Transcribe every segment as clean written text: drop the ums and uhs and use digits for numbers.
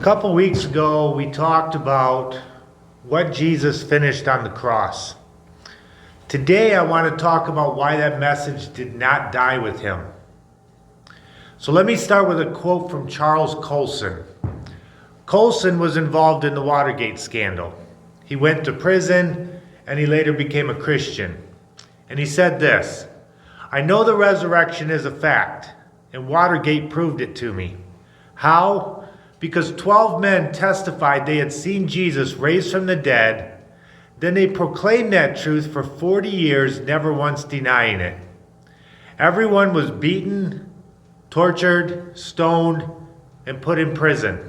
A couple weeks ago, we talked about what Jesus finished on the cross. Today, I want to talk about why that message did not die with him. So let me start with a quote from Charles Colson. Colson was involved in the Watergate scandal. He went to prison and he later became a Christian. And he said this, "I know the resurrection is a fact, and Watergate proved it to me. How? Because 12 men testified they had seen Jesus raised from the dead. Then they proclaimed that truth for 40 years, never once denying it. Everyone was beaten, tortured, stoned, and put in prison.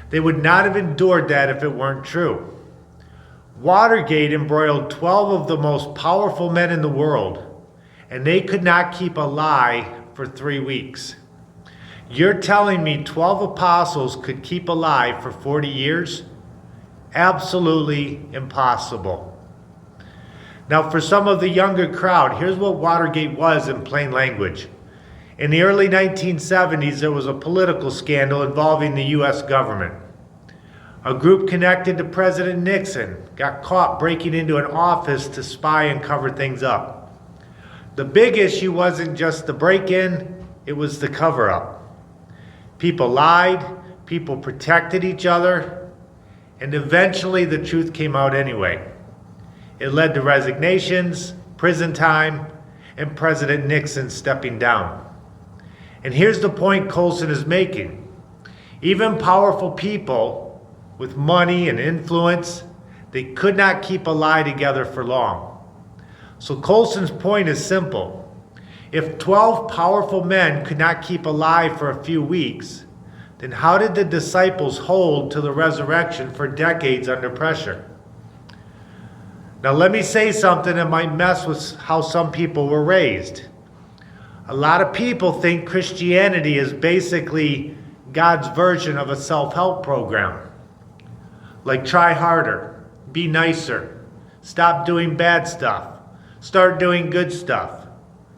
They would not have endured that if it weren't true. Watergate embroiled 12 of the most powerful men in the world, and they could not keep a lie for 3 weeks. You're telling me 12 apostles could keep a lie for 40 years? Absolutely impossible." Now, for some of the younger crowd, here's what Watergate was in plain language. In the early 1970s, there was a political scandal involving the U.S. government. A group connected to President Nixon got caught breaking into an office to spy and cover things up. The big issue wasn't just the break-in, it was the cover-up. People lied, people protected each other, and eventually the truth came out anyway. It led to resignations, prison time, and President Nixon stepping down. And here's the point Colson is making. Even powerful people with money and influence, they could not keep a lie together for long. So Colson's point is simple. If 12 powerful men could not keep a lie for a few weeks, then how did the disciples hold to the resurrection for decades under pressure? Now let me say something that might mess with how some people were raised. A lot of people think Christianity is basically God's version of a self-help program. Like try harder, be nicer, stop doing bad stuff, start doing good stuff.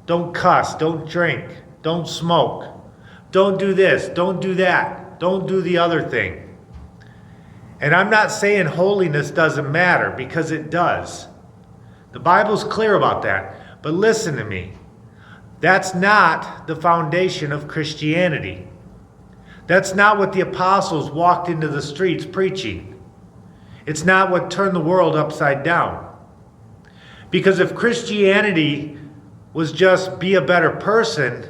Don't cuss, don't drink, don't smoke, don't do this, don't do that, don't do the other thing. And I'm not saying holiness doesn't matter, because it does. The Bible's clear about that. But listen to me. That's not the foundation of Christianity. That's not what the apostles walked into the streets preaching. It's not what turned the world upside down. Because if Christianity was just be a better person,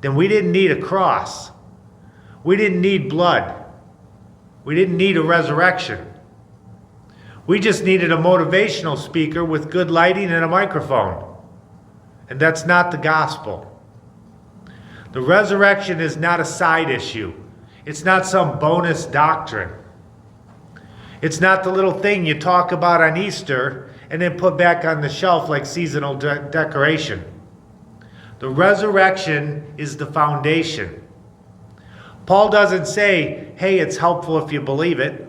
then we didn't need a cross. We didn't need blood. We didn't need a resurrection. We just needed a motivational speaker with good lighting and a microphone. And that's not the gospel. The resurrection is not a side issue. It's not some bonus doctrine. It's not the little thing you talk about on Easter and then put back on the shelf like seasonal decoration. The resurrection is the foundation. Paul doesn't say, hey, it's helpful if you believe it.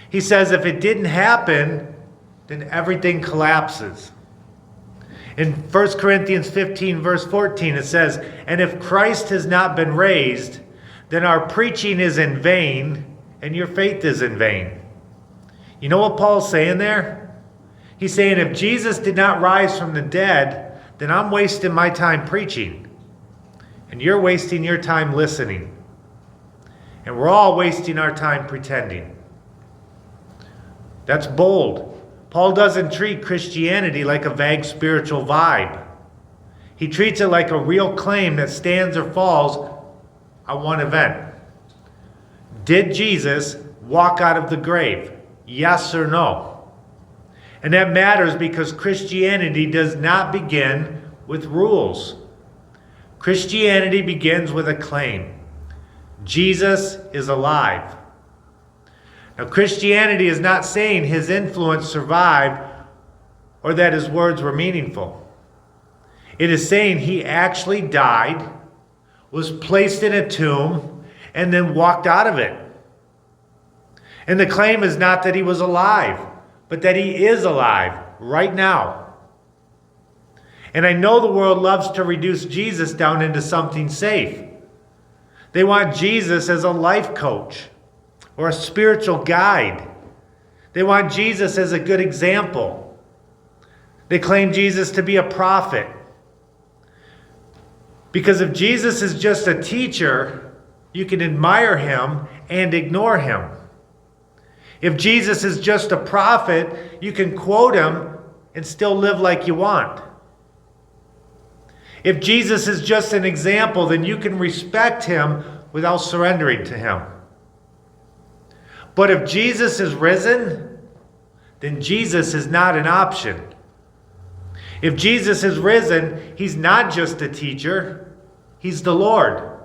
He says if it didn't happen, then everything collapses. In 1 Corinthians 15, verse 14, it says, "And if Christ has not been raised, then our preaching is in vain, and your faith is in vain." You know what Paul's saying there? He's saying if Jesus did not rise from the dead, then I'm wasting my time preaching. And you're wasting your time listening. And we're all wasting our time pretending. That's bold. Paul doesn't treat Christianity like a vague spiritual vibe. He treats it like a real claim that stands or falls on one event. Did Jesus walk out of the grave? Yes or no? And that matters because Christianity does not begin with rules. Christianity begins with a claim. Jesus is alive. Now, Christianity is not saying his influence survived or that his words were meaningful. It is saying he actually died, was placed in a tomb, and then walked out of it. And the claim is not that he was alive, but that he is alive right now. And I know the world loves to reduce Jesus down into something safe. They want Jesus as a life coach, or a spiritual guide. They want Jesus as a good example. They claim Jesus to be a prophet. Because if Jesus is just a teacher, you can admire him and ignore him. If Jesus is just a prophet, you can quote him and still live like you want. If Jesus is just an example, then you can respect him without surrendering to him. But if Jesus is risen, then Jesus is not an option. If Jesus is risen, he's not just a teacher, he's the Lord.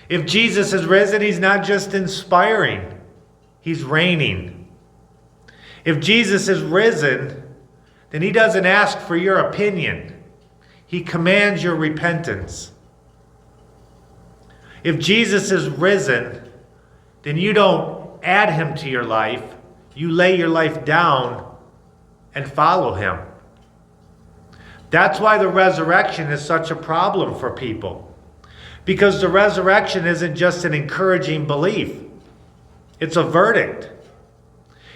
If Jesus is risen, he's not just inspiring, he's reigning. If Jesus is risen, then he doesn't ask for your opinion. He commands your repentance. If Jesus is risen, then you don't add him to your life. You lay your life down and follow him. That's why the resurrection is such a problem for people. Because the resurrection isn't just an encouraging belief. It's a verdict.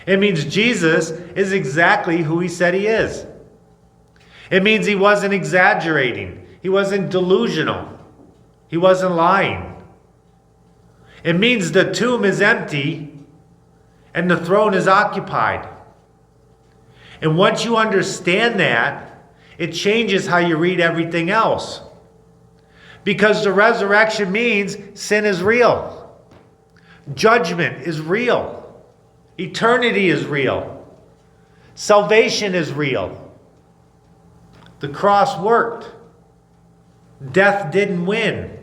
It means Jesus is exactly who he said he is. It means he wasn't exaggerating. He wasn't delusional. He wasn't lying. It means the tomb is empty and the throne is occupied. And once you understand that, it changes how you read everything else. Because the resurrection means sin is real. Judgment is real. Eternity is real. Salvation is real. The cross worked. Death didn't win.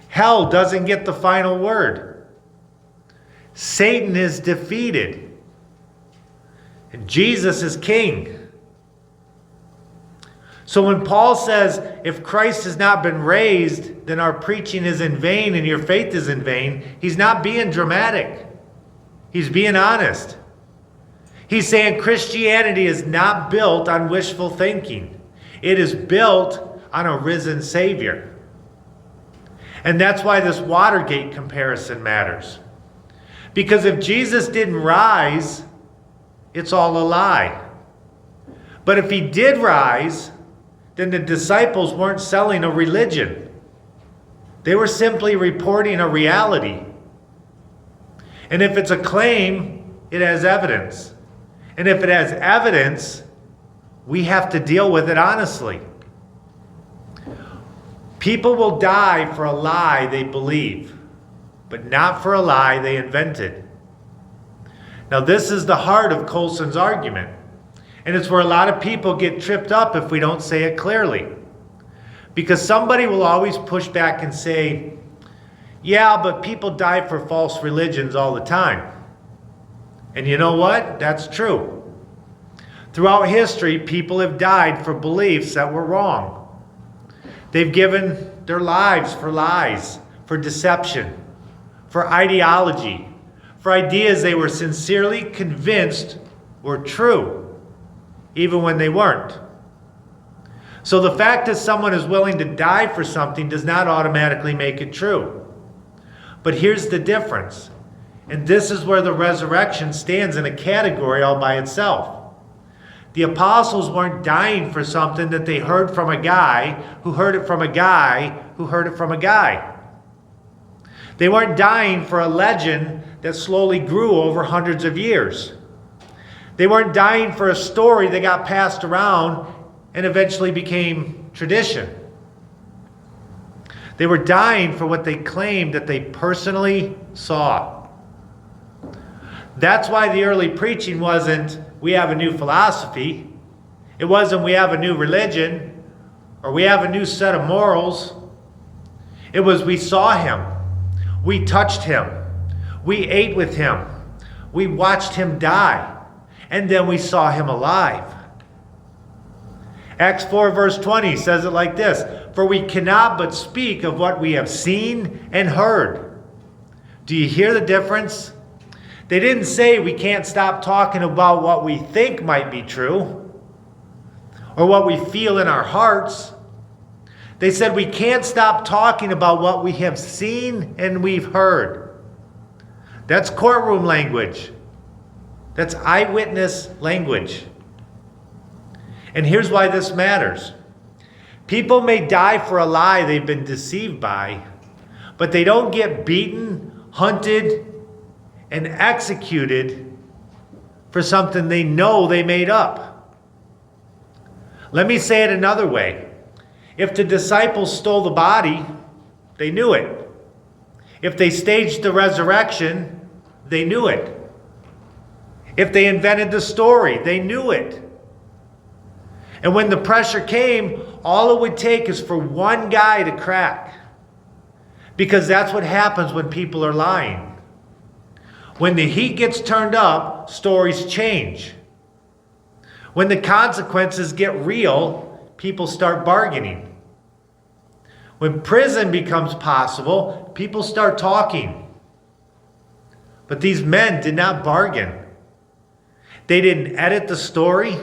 Hell doesn't get the final word. Satan is defeated. And Jesus is king. So when Paul says, if Christ has not been raised, then our preaching is in vain and your faith is in vain, he's not being dramatic. He's being honest. He's saying Christianity is not built on wishful thinking. It is built on a risen Savior. And that's why this Watergate comparison matters. Because if Jesus didn't rise, it's all a lie. But if he did rise, then the disciples weren't selling a religion. They were simply reporting a reality. And if it's a claim, it has evidence. And if it has evidence, we have to deal with it honestly. People will die for a lie they believe, but not for a lie they invented. Now, this is the heart of Colson's argument. And it's where a lot of people get tripped up if we don't say it clearly. Because somebody will always push back and say, yeah, but people die for false religions all the time. And you know what? That's true. Throughout history, people have died for beliefs that were wrong. They've given their lives for lies, for deception, for ideology, for ideas they were sincerely convinced were true, even when they weren't. So the fact that someone is willing to die for something does not automatically make it true. But here's the difference. And this is where the resurrection stands in a category all by itself. The apostles weren't dying for something that they heard from a guy who heard it from a guy who heard it from a guy. They weren't dying for a legend that slowly grew over hundreds of years. They weren't dying for a story that got passed around and eventually became tradition. They were dying for what they claimed that they personally saw. That's why the early preaching wasn't, we have a new philosophy. It wasn't, we have a new religion, or we have a new set of morals. It was, we saw him. We touched him. We ate with him. We watched him die. And then we saw him alive. Acts 4 verse 20 says it like this, for we cannot but speak of what we have seen and heard. Do you hear the difference? They didn't say we can't stop talking about what we think might be true or what we feel in our hearts. They said we can't stop talking about what we have seen and we've heard. That's courtroom language. That's eyewitness language. And here's why this matters. People may die for a lie they've been deceived by, but they don't get beaten, hunted, and executed for something they know they made up. Let me say it another way. If the disciples stole the body, they knew it. If they staged the resurrection, they knew it. If they invented the story, they knew it. And when the pressure came, all it would take is for one guy to crack. Because that's what happens when people are lying. When the heat gets turned up, stories change. When the consequences get real, people start bargaining. When prison becomes possible, people start talking. But these men did not bargain. They didn't edit the story.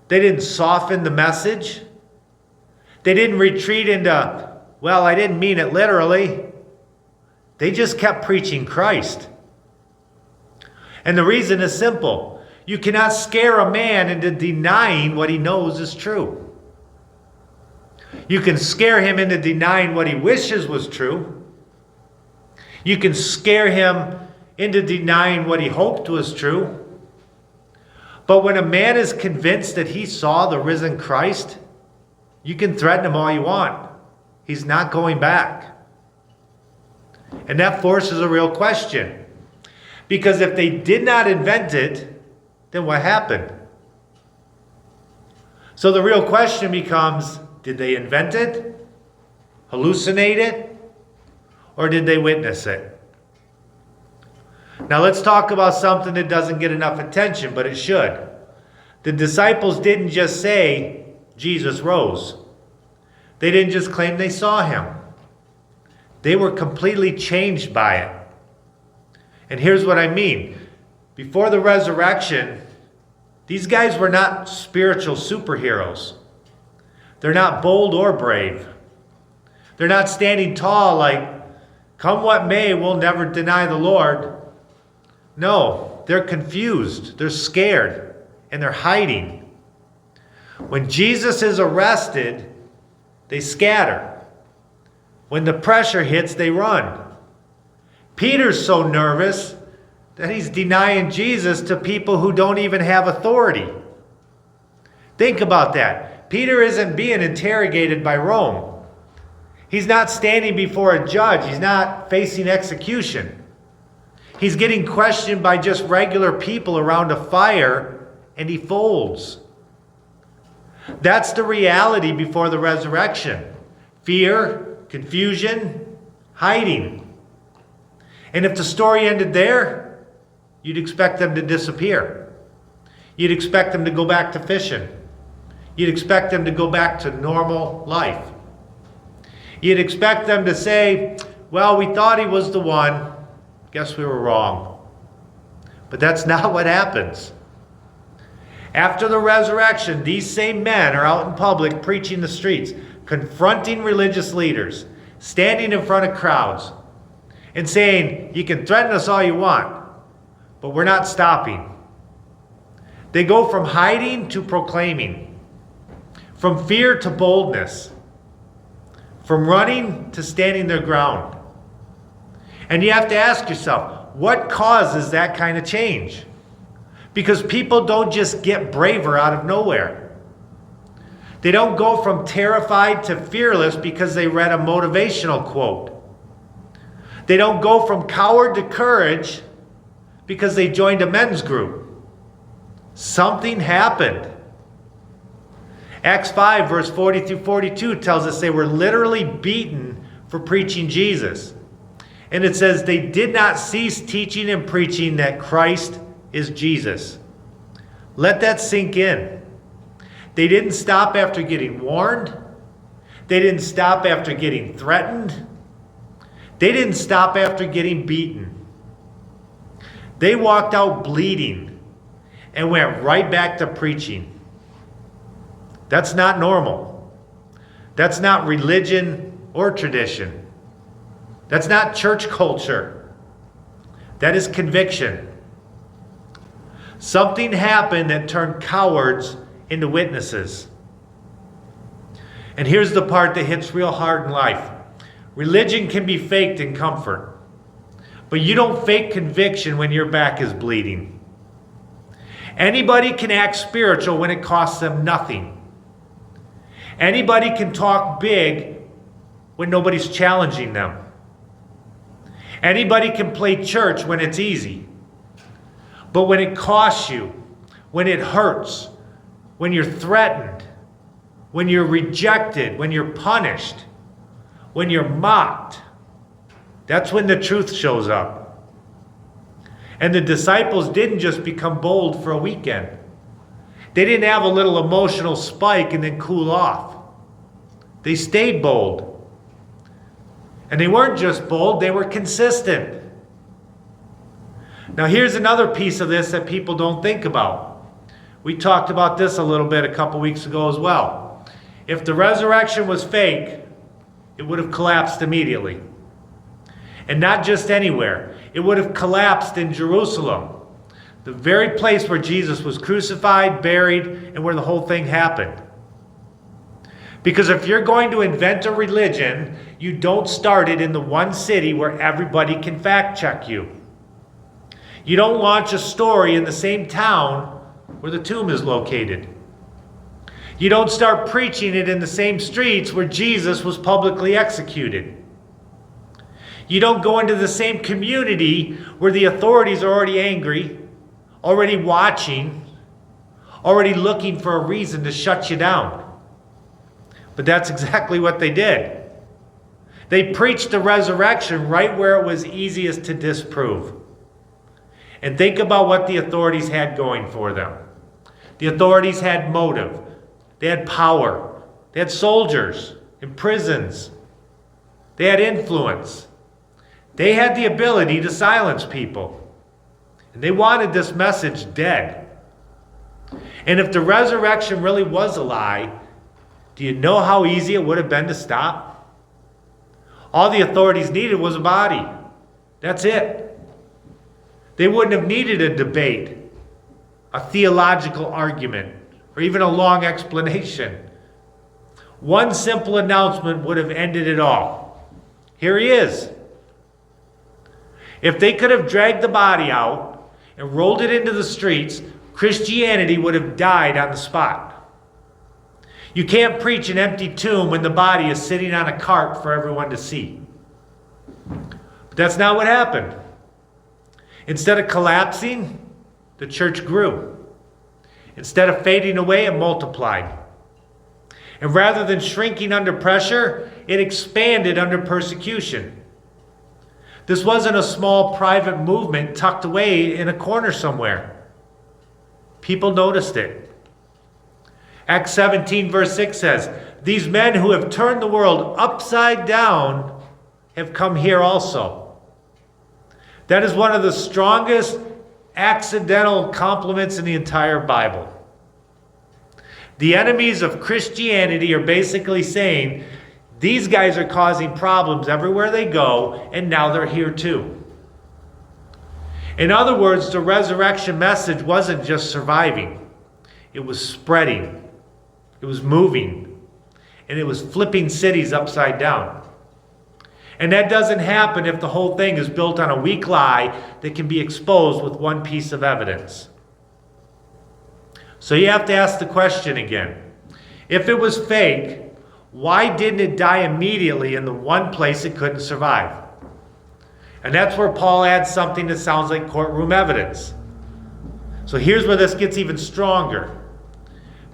They didn't soften the message. They didn't retreat into, well, I didn't mean it literally. They just kept preaching Christ. And the reason is simple. You cannot scare a man into denying what he knows is true. You can scare him into denying what he wishes was true. You can scare him into denying what he hoped was true. But when a man is convinced that he saw the risen Christ, you can threaten him all you want. He's not going back. And that forces a real question. Because if they did not invent it, then what happened? So the real question becomes, did they invent it? Hallucinate it? Or did they witness it? Now let's talk about something that doesn't get enough attention, but it should. The disciples didn't just say, Jesus rose. They didn't just claim they saw him. They were completely changed by it. And here's what I mean. Before the resurrection, these guys were not spiritual superheroes. They're not bold or brave. They're not standing tall like, come what may, we'll never deny the Lord. No, they're confused. They're scared. And they're hiding. When Jesus is arrested, they scatter. When the pressure hits, they run. Peter's so nervous that he's denying Jesus to people who don't even have authority. Think about that. Peter isn't being interrogated by Rome. He's not standing before a judge. He's not facing execution. He's getting questioned by just regular people around a fire, and he folds. That's the reality before the resurrection. Fear, confusion, hiding. And if the story ended there, you'd expect them to disappear. You'd expect them to go back to fishing. You'd expect them to go back to normal life. You'd expect them to say, well, we thought he was the one. Guess we were wrong. But that's not what happens. After the resurrection, these same men are out in public preaching the streets, confronting religious leaders, standing in front of crowds, and saying, you can threaten us all you want, but we're not stopping. They go from hiding to proclaiming, from fear to boldness, from running to standing their ground. And you have to ask yourself, what causes that kind of change? Because people don't just get braver out of nowhere. They don't go from terrified to fearless because they read a motivational quote. They don't go from coward to courage because they joined a men's group. Something happened. Acts 5 verse 40 through 42 tells us they were literally beaten for preaching Jesus. And it says they did not cease teaching and preaching that Christ is Jesus. Let that sink in. They didn't stop after getting warned. They didn't stop after getting threatened. They didn't stop after getting beaten. They walked out bleeding and went right back to preaching. That's not normal. That's not religion or tradition. That's not church culture. That is conviction. Something happened that turned cowards into witnesses. And here's the part that hits real hard in life. Religion can be faked in comfort. But you don't fake conviction when your back is bleeding. Anybody can act spiritual when it costs them nothing. Anybody can talk big when nobody's challenging them. Anybody can play church when it's easy. But when it costs you, when it hurts, when you're threatened, when you're rejected, when you're punished, when you're mocked, that's when the truth shows up. And the disciples didn't just become bold for a weekend. They didn't have a little emotional spike and then cool off. They stayed bold. And they weren't just bold, they were consistent. Now here's another piece of this that people don't think about. We talked about this a little bit a couple weeks ago as well. If the resurrection was fake, it would have collapsed immediately. And not just anywhere. It would have collapsed in Jerusalem, the very place where Jesus was crucified, buried, and where the whole thing happened. Because if you're going to invent a religion, you don't start it in the one city where everybody can fact check you. You don't launch a story in the same town where the tomb is located. You don't start preaching it in the same streets where Jesus was publicly executed. You don't go into the same community where the authorities are already angry, already watching, already looking for a reason to shut you down. But that's exactly what they did. They preached the resurrection right where it was easiest to disprove. And think about what the authorities had going for them. The authorities had motive. They had power. They had soldiers in prisons. They had influence. They had the ability to silence people. And they wanted this message dead. And if the resurrection really was a lie, do you know how easy it would have been to stop? All the authorities needed was a body. That's it. They wouldn't have needed a debate, a theological argument, or even a long explanation. One simple announcement would have ended it all. Here he is. If they could have dragged the body out and rolled it into the streets, Christianity would have died on the spot. You can't preach an empty tomb when the body is sitting on a cart for everyone to see. But that's not what happened. Instead of collapsing, the church grew. Instead of fading away, it multiplied. And rather than shrinking under pressure, it expanded under persecution. This wasn't a small private movement tucked away in a corner somewhere. People noticed it. Acts 17 verse 6 says, "These men who have turned the world upside down have come here also." That is one of the strongest accidental compliments in the entire Bible. The enemies of Christianity are basically saying, these guys are causing problems everywhere they go, and now they're here too. In other words, the resurrection message wasn't just surviving. It was spreading. It was moving. And it was flipping cities upside down. And that doesn't happen if the whole thing is built on a weak lie that can be exposed with one piece of evidence. So you have to ask the question again. If it was fake, why didn't it die immediately in the one place it couldn't survive? And that's where Paul adds something that sounds like courtroom evidence. So here's where this gets even stronger.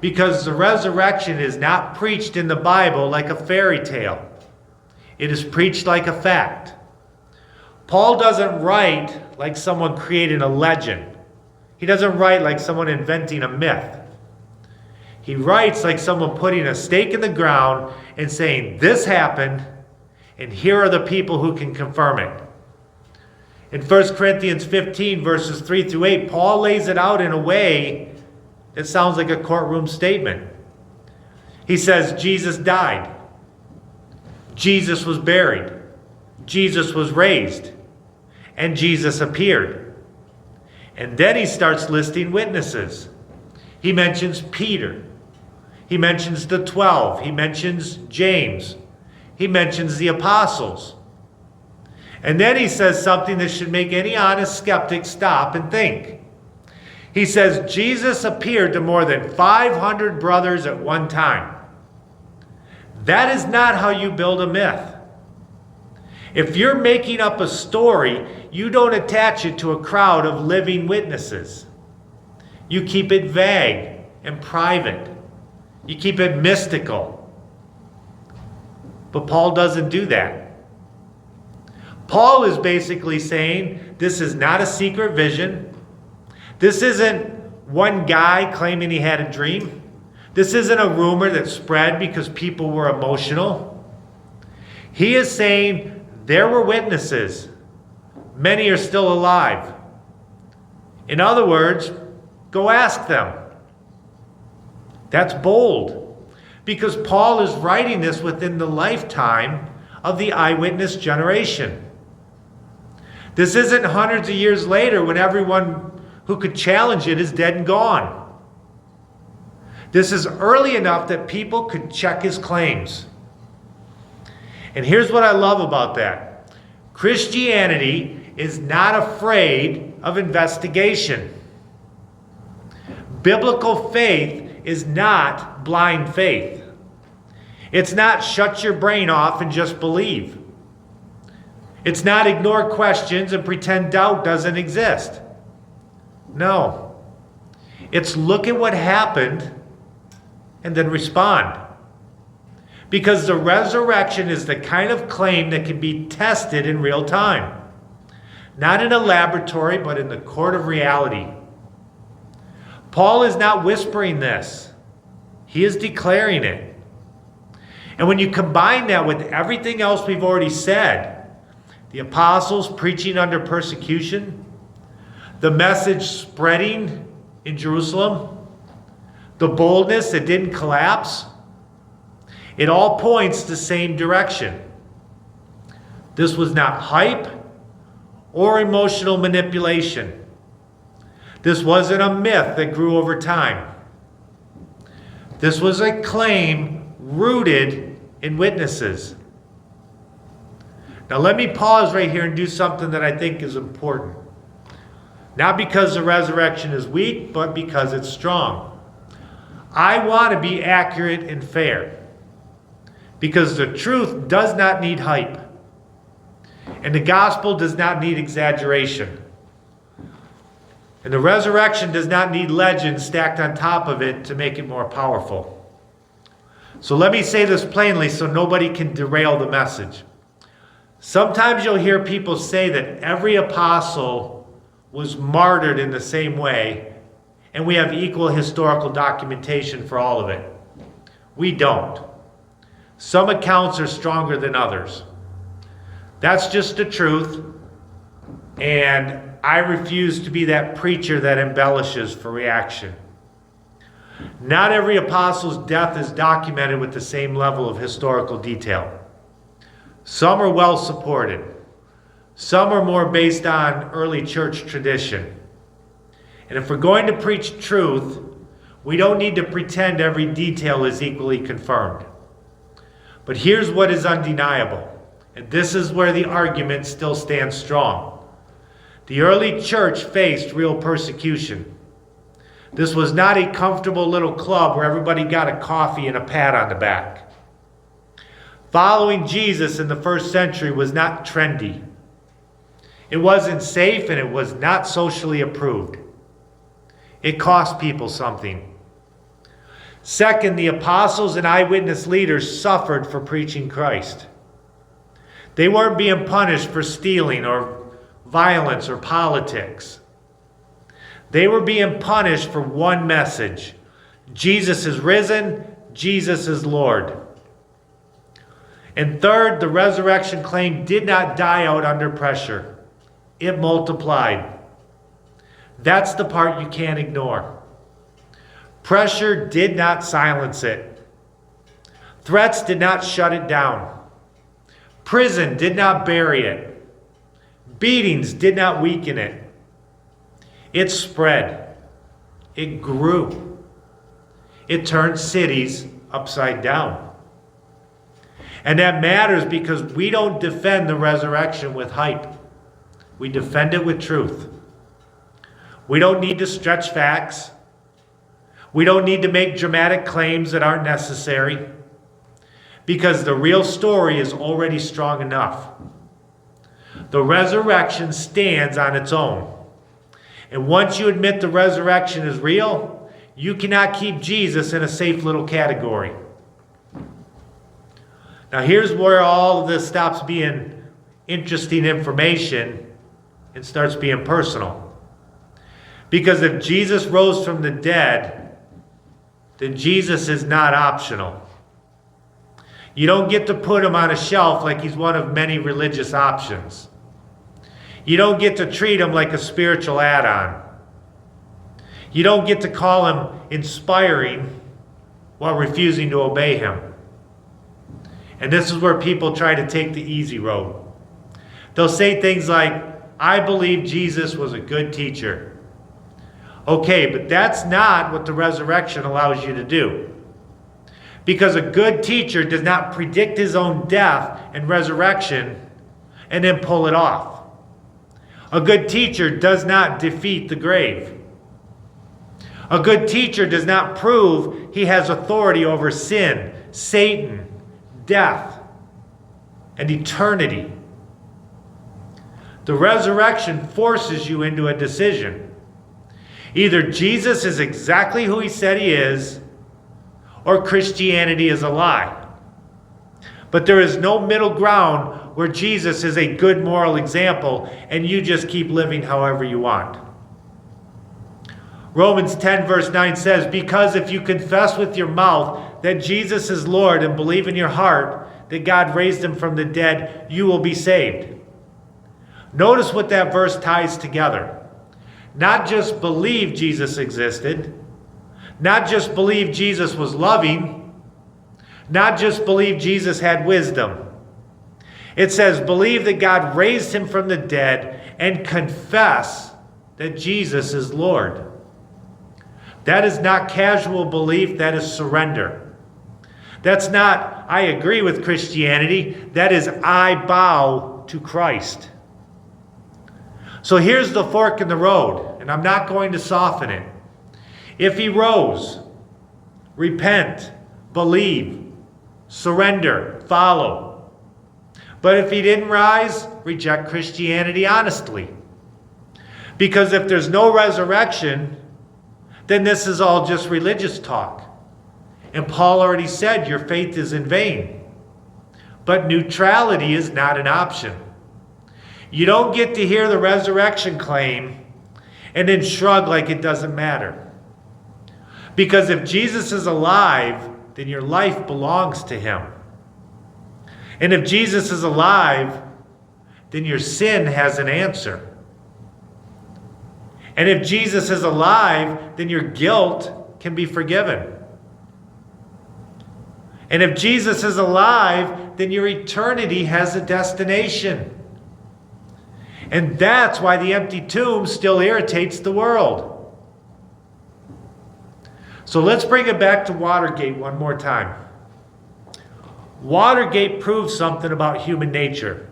Because the resurrection is not preached in the Bible like a fairy tale. It is preached like a fact. Paul doesn't write like someone creating a legend. He doesn't write like someone inventing a myth. He writes like someone putting a stake in the ground and saying, this happened, and here are the people who can confirm it. In 1 Corinthians 15, verses 3 through 8, Paul lays it out in a way that sounds like a courtroom statement. He says, Jesus died. Jesus was buried. Jesus was raised. and Jesus appeared. And then he starts listing witnesses. He mentions Peter. He mentions the 12. He mentions James. He mentions the apostles. And then he says something that should make any honest skeptic stop and think. He says Jesus appeared to more than 500 brothers at one time. That is not how you build a myth. If you're making up a story, you don't attach it to a crowd of living witnesses. You keep it vague and private. You keep it mystical. But Paul doesn't do that. Paul is basically saying this is not a secret vision. This isn't one guy claiming he had a dream. This isn't a rumor that spread because people were emotional. He is saying there were witnesses. Many are still alive. In other words, go ask them. That's bold, because Paul is writing this within the lifetime of the eyewitness generation. This isn't hundreds of years later when everyone who could challenge it is dead and gone. This is early enough that people could check his claims. And here's what I love about that. Christianity is not afraid of investigation. Biblical faith is not blind faith. It's not shut your brain off and just believe. It's not ignore questions and pretend doubt doesn't exist. No. It's look at what happened and then respond. Because the resurrection is the kind of claim that can be tested in real time. Not in a laboratory, but in the court of reality. Paul is not whispering this. He is declaring it. And when you combine that with everything else we've already said, the apostles preaching under persecution, the message spreading in Jerusalem, the boldness that didn't collapse, it all points the same direction. This was not hype or emotional manipulation. This wasn't a myth that grew over time. This was a claim rooted in witnesses. Now let me pause right here and do something that I think is important. Not because the resurrection is weak, but because it's strong. I want to be accurate and fair. Because the truth does not need hype. And the gospel does not need exaggeration. And the resurrection does not need legends stacked on top of it to make it more powerful. So let me say this plainly so nobody can derail the message. Sometimes you'll hear people say that every apostle was martyred in the same way, and we have equal historical documentation for all of it. We don't. Some accounts are stronger than others. That's just the truth, and I refuse to be that preacher that embellishes for reaction. Not every apostle's death is documented with the same level of historical detail. Some are well supported. Some are more based on early church tradition. And if we're going to preach truth, we don't need to pretend every detail is equally confirmed. But here's what is undeniable, and this is where the argument still stands strong. The early church faced real persecution. This was not a comfortable little club where everybody got a coffee and a pat on the back. Following Jesus in the first century was not trendy. It wasn't safe, and it was not socially approved. It cost people something. Second, the apostles and eyewitness leaders suffered for preaching Christ. They weren't being punished for stealing or violence or politics. They were being punished for one message: Jesus is risen, Jesus is Lord. And third, the resurrection claim did not die out under pressure. It multiplied. That's the part you can't ignore. Pressure did not silence it. Threats did not shut it down. Prison did not bury it. Beatings did not weaken it. It spread. It grew. It turned cities upside down. And that matters because we don't defend the resurrection with hype. We defend it with truth. We don't need to stretch facts. We don't need to make dramatic claims that aren't necessary, because the real story is already strong enough. The resurrection stands on its own. And once you admit the resurrection is real, you cannot keep Jesus in a safe little category. Now here's where all of this stops being interesting information and starts being personal. Because if Jesus rose from the dead, then Jesus is not optional. You don't get to put him on a shelf like he's one of many religious options. You don't get to treat him like a spiritual add-on. You don't get to call him inspiring while refusing to obey him. And this is where people try to take the easy road. They'll say things like, I believe Jesus was a good teacher. Okay, but that's not what the resurrection allows you to do. Because a good teacher does not predict his own death and resurrection and then pull it off. A good teacher does not defeat the grave. A good teacher does not prove he has authority over sin, Satan, death, and eternity. The resurrection forces you into a decision. Either Jesus is exactly who he said he is, or Christianity is a lie. But there is no middle ground where Jesus is a good moral example and you just keep living however you want. Romans 10 verse 9 says, because if you confess with your mouth that Jesus is Lord and believe in your heart that God raised him from the dead, you will be saved. Notice what that verse ties together. Not just believe Jesus existed, not just believe Jesus was loving, not just believe Jesus had wisdom. It says believe that God raised him from the dead and confess that Jesus is Lord. That is not casual belief, that is surrender. That's not, I agree with Christianity, that is, I bow to Christ. So here's the fork in the road, and I'm not going to soften it. If he rose, repent, believe, surrender, follow. But if he didn't rise, reject Christianity honestly. Because if there's no resurrection, then this is all just religious talk. And Paul already said your faith is in vain. But neutrality is not an option. You don't get to hear the resurrection claim and then shrug like it doesn't matter. Because if Jesus is alive, then your life belongs to him. And if Jesus is alive, then your sin has an answer. And if Jesus is alive, then your guilt can be forgiven. And if Jesus is alive, then your eternity has a destination. And that's why the empty tomb still irritates the world. So let's bring it back to Watergate one more time. Watergate proves something about human nature.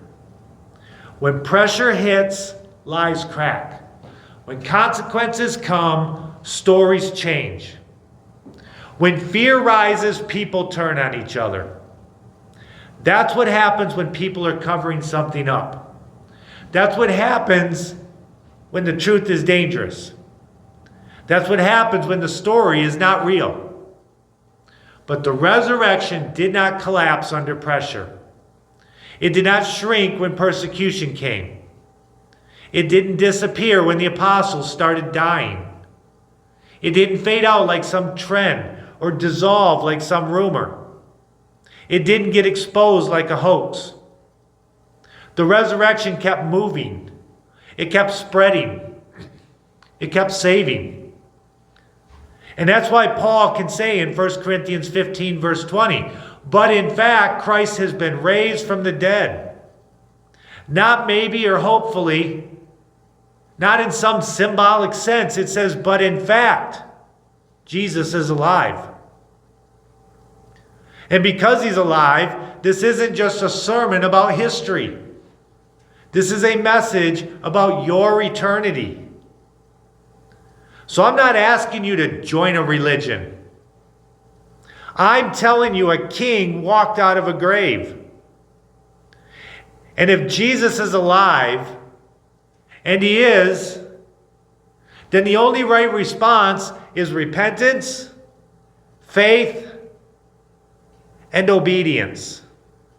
When pressure hits, lies crack. When consequences come, stories change. When fear rises, people turn on each other. That's what happens when people are covering something up. That's what happens when the truth is dangerous. That's what happens when the story is not real. But the resurrection did not collapse under pressure. It did not shrink when persecution came. It didn't disappear when the apostles started dying. It didn't fade out like some trend or dissolve like some rumor. It didn't get exposed like a hoax. The resurrection kept moving. It kept spreading. It kept saving. And that's why Paul can say in 1 Corinthians 15 verse 20, but in fact Christ has been raised from the dead. Not maybe or hopefully, not in some symbolic sense. It says, but in fact, Jesus is alive. And because he's alive, this isn't just a sermon about history. This is a message about your eternity. So I'm not asking you to join a religion. I'm telling you a king walked out of a grave. And if Jesus is alive, and he is, then the only right response is repentance, faith, and obedience.